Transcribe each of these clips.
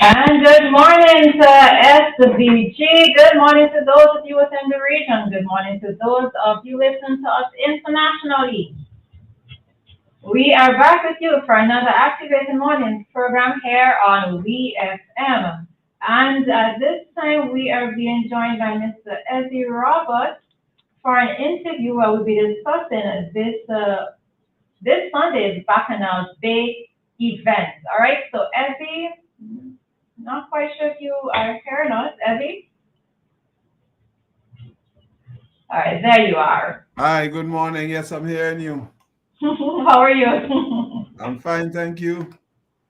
And good morning to SVG. Good morning to those of you within the region. Good morning to those of you listening to us internationally. We are back with you for another Activated Morning program here on WEFM. And this time we are being joined by Mr. Ezzy Roberts for an interview where we'll be discussing this Sunday's Bacchanal Bay event. All right, so Ezzy, not quite sure if you are hearing us, Evie. All right, there you are. Hi, good morning. Yes, I'm hearing you. How are you? I'm fine, thank you.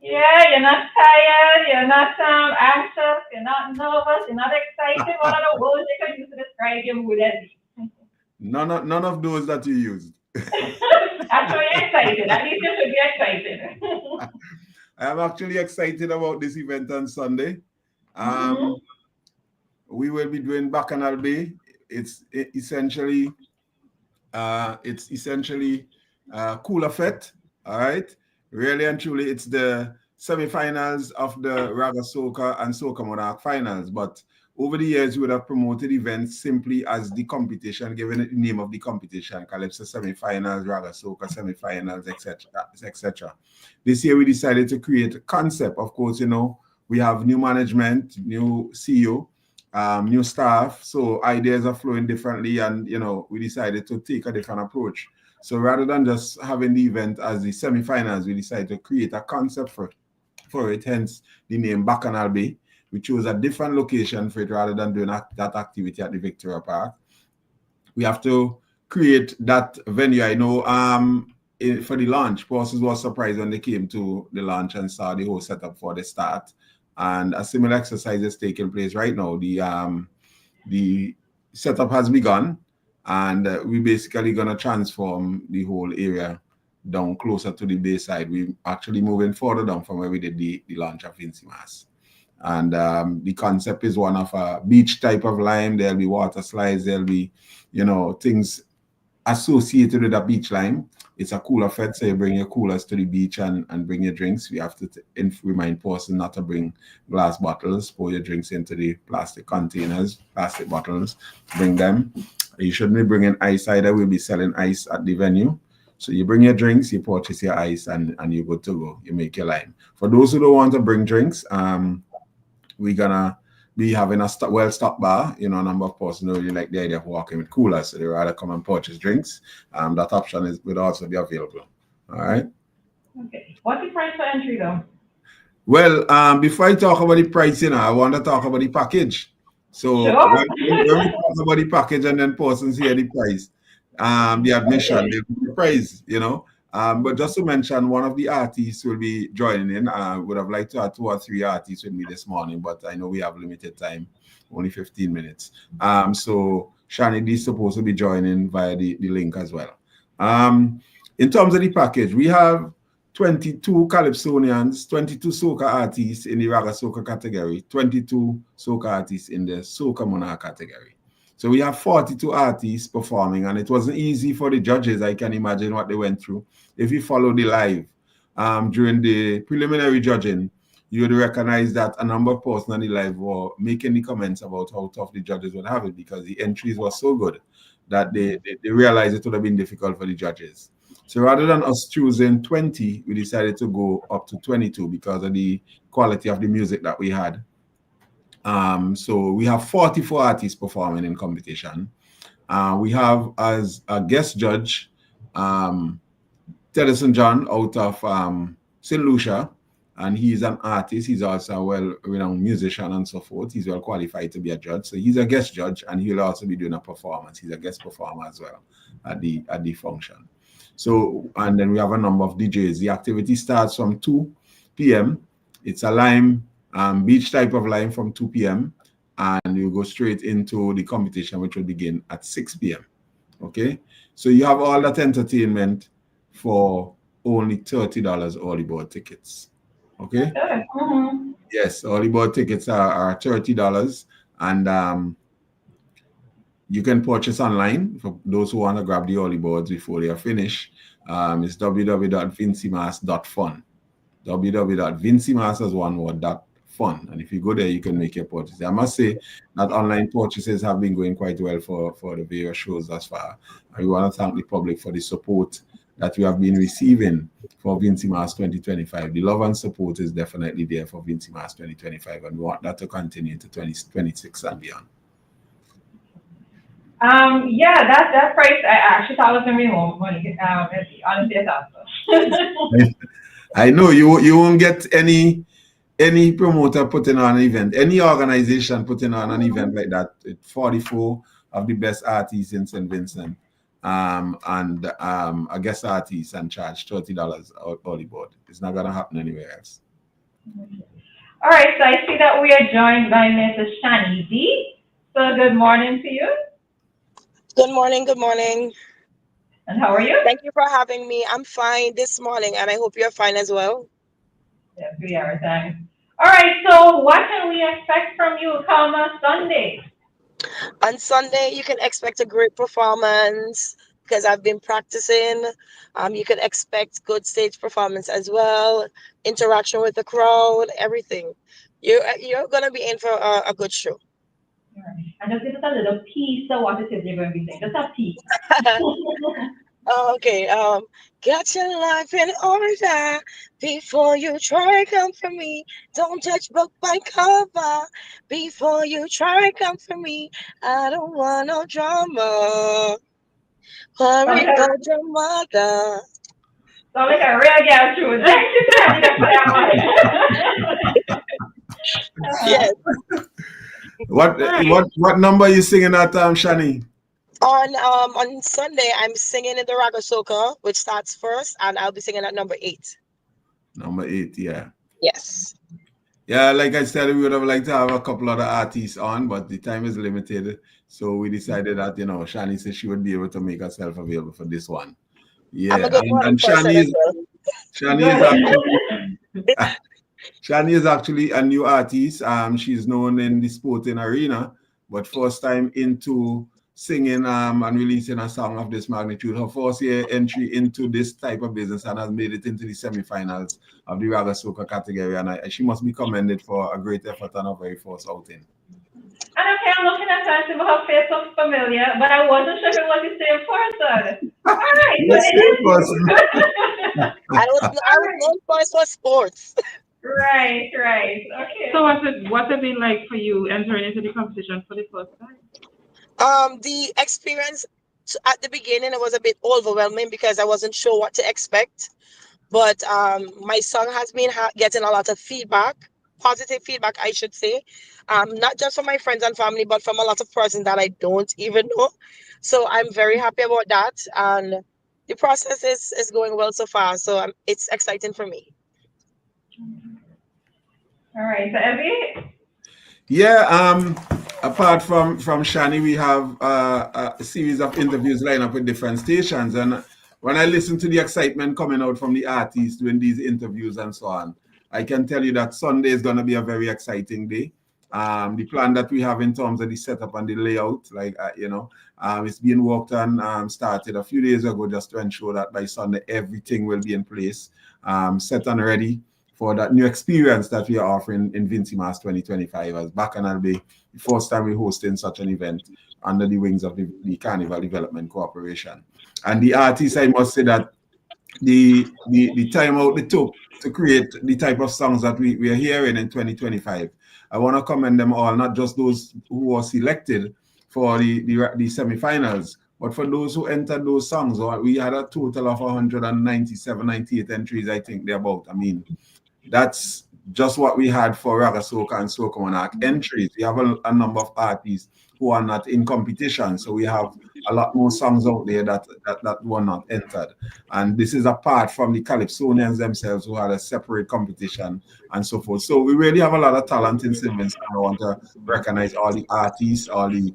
Yeah, you're not tired, you're not anxious, you're not nervous, you're not excited. What are the words you can use to describe your mood, Evie? None of those that you used. That's why you're excited. At least you should be excited. I am actually excited about this event on Sunday. Mm-hmm. We will be doing Bacchanal Bay. It's essentially Cooler Fete. All right. Really and truly, it's the semi-finals of the Raga Soca and Soca Monarch finals. But over the years, we would have promoted events simply as the competition, given it the name of the competition, Calypso semi-finals, Raga Soca semi-finals, etc., etc. This year, we decided to create a concept. Of course, we have new management, new CEO, new staff, so ideas are flowing differently, and we decided to take a different approach. So rather than just having the event as the semi-finals, we decided to create a concept for it, hence the name Bacchanal Bay. We chose a different location for it rather than doing that activity at the Victoria Park. We have to create that venue. I know for the launch, Bosses was surprised when they came to the launch and saw the whole setup for the start. And a similar exercise is taking place right now. The setup has begun, and we're basically going to transform the whole area down closer to the bayside. We're actually moving further down from where we did the launch of Vincimas. And the concept is one of a beach type of lime. There'll be water slides. There'll be, things associated with a beach lime. It's a cooler fete, so you bring your coolers to the beach and bring your drinks. We have to remind person not to bring glass bottles. Pour your drinks into the plastic containers, plastic bottles. Bring them. You shouldn't be bringing ice either. We'll be selling ice at the venue. So you bring your drinks, you purchase your ice, and you're good to go. You make your lime. For those who don't want to bring drinks, we're gonna be having a well-stocked bar. A number of persons don't really like the idea of walking with coolers, so they rather come and purchase drinks. That option would also be available. All right. Okay. What's the price for entry, though? Well, before I talk about the price, I want to talk about the package. So Sure. when we talk about the package and then persons hear the price, the admission, the price, but just to mention, one of the artists will be joining in. I would have liked to have 2 or 3 artists with me this morning, but I know we have limited time, only 15 minutes. So Shani D is supposed to be joining via the link as well. In terms of the package, we have 22 Calypsonians, 22 soca artists in the Raga Soca category, 22 soca artists in the Soca Monarch category. So we have 42 artists performing, and it wasn't easy for the judges. I can imagine what they went through. If you follow the live during the preliminary judging, you would recognize that a number of persons on the live were making the comments about how tough the judges would have it because the entries were so good that they realized it would have been difficult for the judges. So rather than us choosing 20, we decided to go up to 22 because of the quality of the music that we had. So we have 44 artists performing in competition. We have as a guest judge, Tedison John out of St. Lucia, and he's an artist. He's also a well-renowned musician and so forth. He's well qualified to be a judge. So he's a guest judge, and he'll also be doing a performance. He's a guest performer as well at the function. So, and then we have a number of DJs. The activity starts from 2 p.m. It's a lime beach type of lime from 2 p.m. and you go straight into the competition, which will begin at 6 p.m. Okay, so you have all that entertainment for only $30 early board tickets. Okay. Mm-hmm. Yes, early board tickets are $30, and you can purchase online for those who want to grab the early boards before they are finished. It's www.vincimas.fun. www.vincimas.fun. fun. And if you go there, you can make your purchases. I must say that online purchases have been going quite well for the various shows thus far. And we want to thank the public for the support that we have been receiving for Vincy Mas 2025. The love and support is definitely there for Vincy Mas 2025, and we want that to continue to 2026 and beyond. Yeah, that price, I actually thought was going to be more money, honestly, I thought so. I know you won't get any promoter putting on an event, any organization putting on an event like that. 44 of the best artists in St. Vincent, and a guest artist and charge $30 all the board. It's not gonna happen anywhere else. All right, so I see that we are joined by Mrs. Shani D. So good morning to you. Good morning, good morning. And how are you? Thank you for having me. I'm fine this morning, and I hope you're fine as well. Yes, we are, thanks. All right, so what can we expect from you come Sunday? On Sunday, you can expect a great performance because I've been practicing. You can expect good stage performance as well, interaction with the crowd, everything. You're gonna be in for a good show. All right. And just give us a little piece of what it is you're going to be saying. Just a piece. Okay, get your life in order before you try come for me. Don't judge book by cover before you try come for me. I don't want no drama. Worry about your mother. Sound like a real girl tune. Yes. What number are you singing at, Shani? On Sunday, I'm singing in the Raga Soca, which starts first, and I'll be singing at number 8. Number 8, yeah. Yes. Yeah, like I said, we would have liked to have a couple other artists on, but the time is limited. So we decided that, Shani said she would be able to make herself available for this one. Yeah, I'm a good and Shani is actually a new artist. She's known in the sporting arena, but first time into singing and releasing a song of this magnitude. Her first year entry into this type of business and has made it into the semi-finals of the Raga Soca category, and she must be commended for a great effort on her very first outing. And okay, I'm looking at her and her face looks familiar, but I wasn't sure if it was the same person. All right, the same person. I was known first for sports. Right. Okay. So what's it been like for you entering into the competition for the first time? The experience at the beginning, it was a bit overwhelming because I wasn't sure what to expect. But my song has been getting a lot of feedback, positive feedback, I should say. Not just from my friends and family, but from a lot of persons that I don't even know. So I'm very happy about that. And the process is going well so far. So it's exciting for me. All right, so Evie? Yeah, apart from Shani, we have a series of interviews lined up with different stations. And when I listen to the excitement coming out from the artists doing these interviews and so on, I can tell you that Sunday is going to be a very exciting day. The plan that we have in terms of the setup and the layout, it's being worked on, started a few days ago just to ensure that by Sunday, everything will be in place, set and ready for that new experience that we are offering in Vincy Mas 2025 as Bacchanal be the first time we're hosting such an event under the wings of the Carnival Development Corporation. And the artists, I must say that the time out they took to create the type of songs that we are hearing in 2025. I want to commend them all, not just those who were selected for the semi-finals, but for those who entered those songs. We had a total of 197, 98 entries, I think they're about. I mean, that's just what we had for Raga Soca and Soca Monarch entries. We have a number of artists who are not in competition, so we have a lot more songs out there that were not entered. And this is apart from the Calypsonians themselves who had a separate competition and so forth. So we really have a lot of talent in St. Vincent. I want to recognize all the artists, all the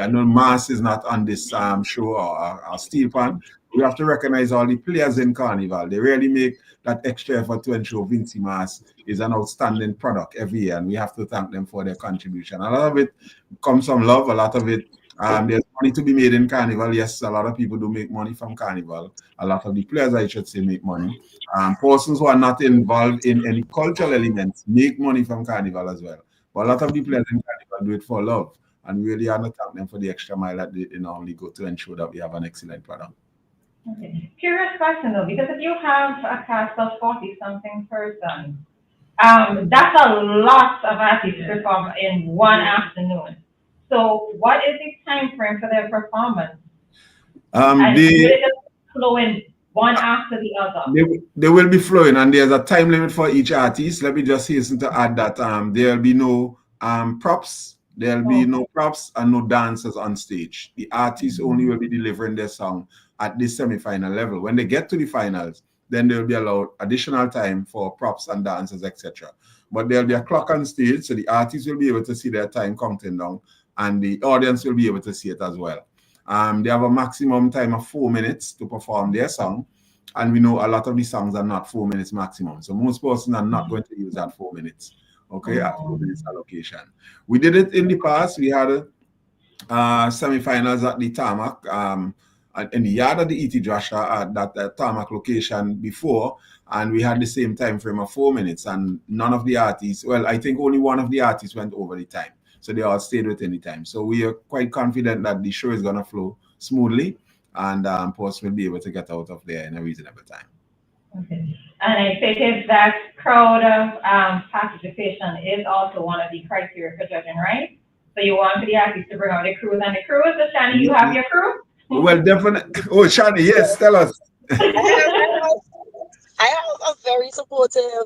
I know Mass is not on this show or Steel Pan. We have to recognize all the players in Carnival. They really make that extra effort to ensure Vincy Mas is an outstanding product every year, and we have to thank them for their contribution. A lot of it comes from love, a lot of it There's money to be made in Carnival. Yes, a lot of people do make money from Carnival. A lot of the players, I should say, make money. Persons who are not involved in any cultural elements make money from Carnival as well. But a lot of the players in Carnival do it for love. And we really are not thank them for the extra mile that they normally go to ensure that we have an excellent product. Okay. Curious question though, because if you have a cast of 40-something persons, that's a lot of artists to perform in one afternoon. So what is the time frame for their performance? And will it just flow in one after the other? They will be flowing, and there's a time limit for each artist. Let me just hasten to add that there'll be no props. There'll be no props and no dancers on stage. The artists only will be delivering their song at the semi-final level. When they get to the finals, then they'll be allowed additional time for props and dancers, etc. But there'll be a clock on stage, so the artists will be able to see their time counting down, and the audience will be able to see it as well. They have a maximum time of 4 minutes to perform their song, and we know a lot of these songs are not 4 minutes maximum. So most persons are not going to use that 4 minutes. Okay, at 4 minutes allocation. We did it in the past. We had semi-finals at the tarmac, in the yard of the E.T. Joshua at that tarmac location before, and we had the same time frame of 4 minutes, and none of the artists, well, I think only one of the artists went over the time. So they all stayed within the time. So we are quite confident that the show is going to flow smoothly, and post will be able to get out of there in a reasonable time. Okay. And I take it that crowd participation is also one of the criteria for judging, right? So you want the artists to bring out the crews and the crews. So Shani, you have your crew? Well, definitely. Oh, Shani, yes, tell us. I have a very supportive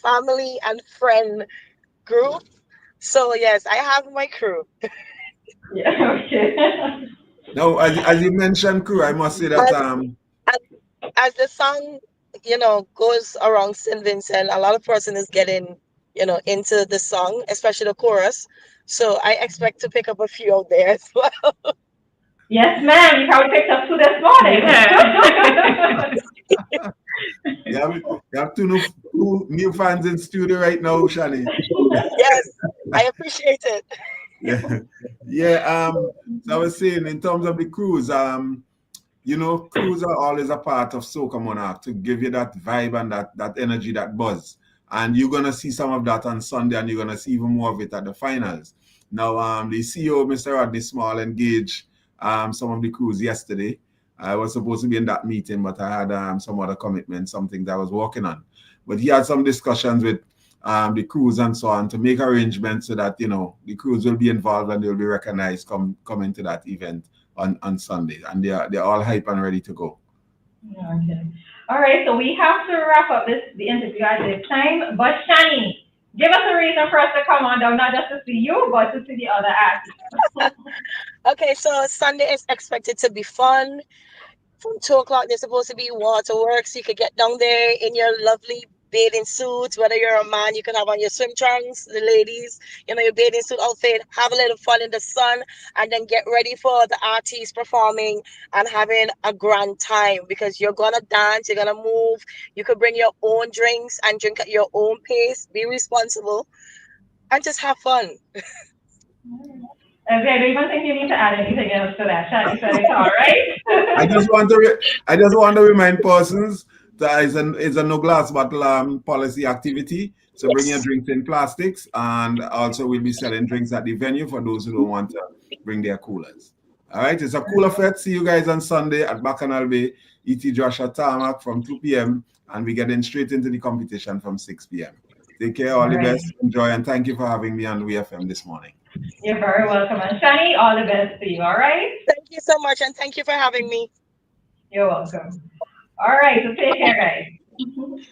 family and friend group. So yes, I have my crew. Yeah, okay. Now, as you mentioned crew, I must say that As the song, goes around St. Vincent, a lot of person is getting, into the song, especially the chorus. So I expect to pick up a few out there as well. Yes, ma'am. You probably picked up two this morning. you have two new fans in studio right now, Shani. Yes, I appreciate it. Yeah. So I was saying, in terms of the crews, crews are always a part of Soca Monarch to give you that vibe and that energy, that buzz. And you're gonna see some of that on Sunday, and you're gonna see even more of it at the finals. Now, the CEO, Mr. Rodney Small, engaged some of the crews yesterday. I was supposed to be in that meeting, but I had some other commitments, something that I was working on. But he had some discussions with the crews and so on to make arrangements so that the crews will be involved and they'll be recognized coming to that event on Sunday, and they're all hype and ready to go. Okay. All right, so we have to wrap up the interview at this time. But Shani, give us a reason for us to come on down, not just to see you, but to see the other artists. Okay, so Sunday is expected to be fun. From 2 o'clock, there's supposed to be waterworks. You could get down there in your lovely bathing suits. Whether you're a man, you can have on your swim trunks. The ladies, your bathing suit outfit. Have a little fun in the sun, and then get ready for the artists performing and having a grand time, because you're gonna dance, you're gonna move. You could bring your own drinks and drink at your own pace. Be responsible, and just have fun. Okay, I don't even think you need to add anything else to that. Shani said it's all right. I just want to remind persons that it's a no glass bottle policy activity. So bring your drinks in plastics, and also we'll be selling drinks at the venue for those who don't want to bring their coolers. All right, it's a cool effect. See you guys on Sunday at Bacchanal Bay, E.T. Joshua Tarmac from 2 p.m. and we get in straight into the competition from 6 p.m. Take care, all the best, enjoy, and thank you for having me on WEFM this morning. You're very welcome. And Shani, all the best to you, all right? Thank you so much, and thank you for having me. You're welcome. All right, so take care, guys.